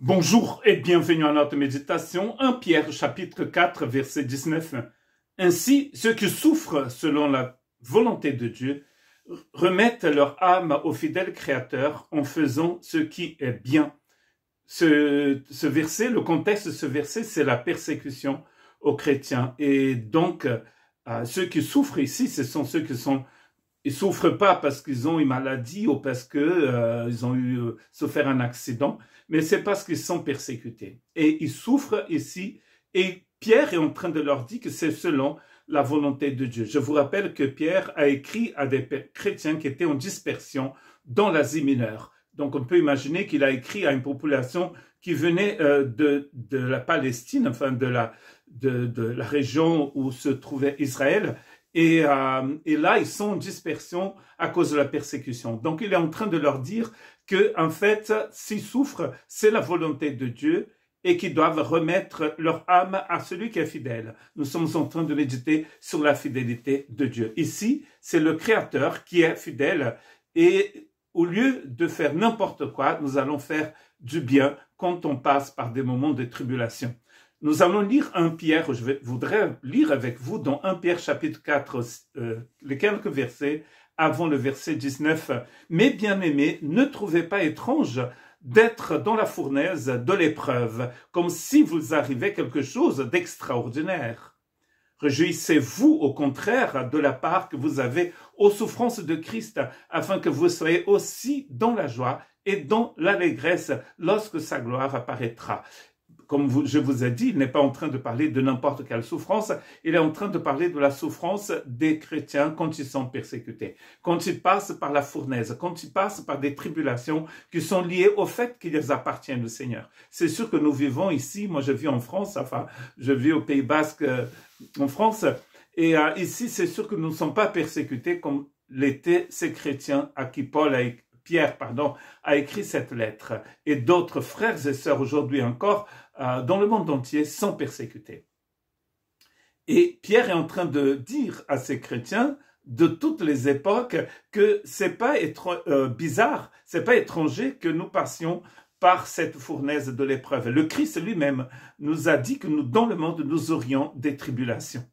Bonjour et bienvenue à notre méditation. 1 Pierre chapitre 4 verset 19. Ainsi, ceux qui souffrent selon la volonté de Dieu remettent leur âme au fidèle Créateur en faisant ce qui est bien. Ce verset, le contexte de ce verset, c'est la persécution aux chrétiens. Et donc, ceux qui souffrent ici, ce sont ceux qui sont... Ils souffrent pas parce qu'ils ont une maladie ou parce que ils ont souffert un accident, mais c'est parce qu'ils sont persécutés. Et ils souffrent ici, et Pierre est en train de leur dire que c'est selon la volonté de Dieu. Je vous rappelle que Pierre a écrit à des chrétiens qui étaient en dispersion dans l'Asie mineure. Donc on peut imaginer qu'il a écrit à une population qui venait de la Palestine, enfin de la région où se trouvait Israël. Et là, ils sont en dispersion à cause de la persécution. Donc, il est en train de leur dire que, en fait, s'ils souffrent, c'est la volonté de Dieu et qu'ils doivent remettre leur âme à celui qui est fidèle. Nous sommes en train de méditer sur la fidélité de Dieu. Ici, c'est le Créateur qui est fidèle et au lieu de faire n'importe quoi, nous allons faire du bien quand on passe par des moments de tribulation. Nous allons lire 1 Pierre, voudrais lire avec vous dans 1 Pierre chapitre 4, les quelques versets avant le verset 19. « Mes bien-aimés, ne trouvez pas étrange d'être dans la fournaise de l'épreuve, comme si vous arrivait quelque chose d'extraordinaire. Réjouissez-vous au contraire de la part que vous avez aux souffrances de Christ, afin que vous soyez aussi dans la joie et dans l'allégresse lorsque sa gloire apparaîtra. » Comme je vous ai dit, il n'est pas en train de parler de n'importe quelle souffrance, il est en train de parler de la souffrance des chrétiens quand ils sont persécutés, quand ils passent par la fournaise, quand ils passent par des tribulations qui sont liées au fait qu'ils appartiennent au Seigneur. C'est sûr que nous vivons ici, moi je vis en France, enfin je vis au Pays Basque en France, et ici c'est sûr que nous ne sommes pas persécutés comme l'étaient ces chrétiens à qui Pierre a écrit cette lettre, et d'autres frères et sœurs aujourd'hui encore dans le monde entier sont persécutés. Et Pierre est en train de dire à ces chrétiens de toutes les époques que c'est pas bizarre, c'est pas étranger que nous passions par cette fournaise de l'épreuve. Le Christ lui-même nous a dit que dans le monde, nous aurions des tribulations.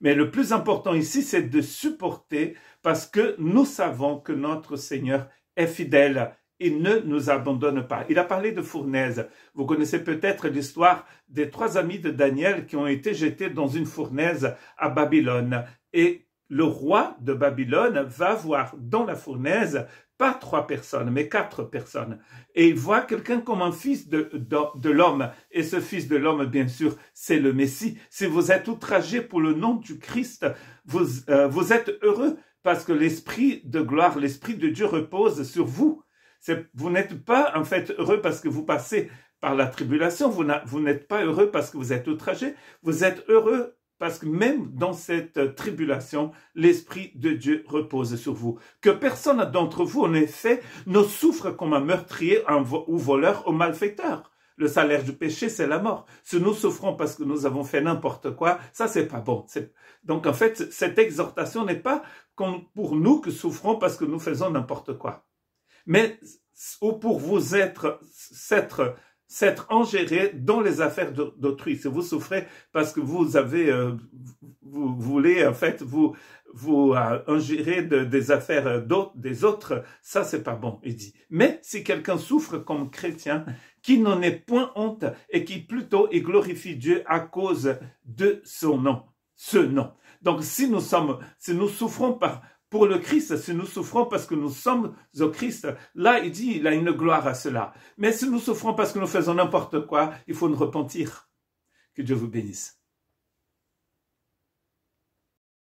Mais le plus important ici, c'est de supporter parce que nous savons que notre Seigneur est fidèle et ne nous abandonne pas. Il a parlé de fournaise. Vous connaissez peut-être l'histoire des 3 amis de Daniel qui ont été jetés dans une fournaise à Babylone. Et le roi de Babylone va voir dans la fournaise pas 3 personnes, mais 4 personnes. Et il voit quelqu'un comme un fils de l'homme. Et ce fils de l'homme, bien sûr, c'est le Messie. Si vous êtes outragé pour le nom du Christ, vous êtes heureux parce que l'esprit de gloire, l'esprit de Dieu repose sur vous. Vous n'êtes pas en fait heureux parce que vous passez par la tribulation, vous n'êtes pas heureux parce que vous êtes outragé, vous êtes heureux parce que même dans cette tribulation, l'Esprit de Dieu repose sur vous. Que personne d'entre vous, en effet, ne souffre comme un meurtrier ou voleur ou malfaiteur. Le salaire du péché, c'est la mort. Si nous souffrons parce que nous avons fait n'importe quoi, ça, c'est pas bon. Donc, en fait, cette exhortation n'est pas comme pour nous que souffrons parce que nous faisons n'importe quoi. Mais ou pour vous s'être engéré dans les affaires d'autrui. Si vous souffrez parce que vous voulez en fait vous ingérer des affaires des autres, ça c'est pas bon, il dit. Mais si quelqu'un souffre comme chrétien, qui n'en ait point honte et qui plutôt glorifie Dieu à cause de son nom, ce nom. Donc si nous souffrons pour le Christ, si nous souffrons parce que nous sommes au Christ, là, il dit, il a une gloire à cela. Mais si nous souffrons parce que nous faisons n'importe quoi, il faut nous repentir. Que Dieu vous bénisse.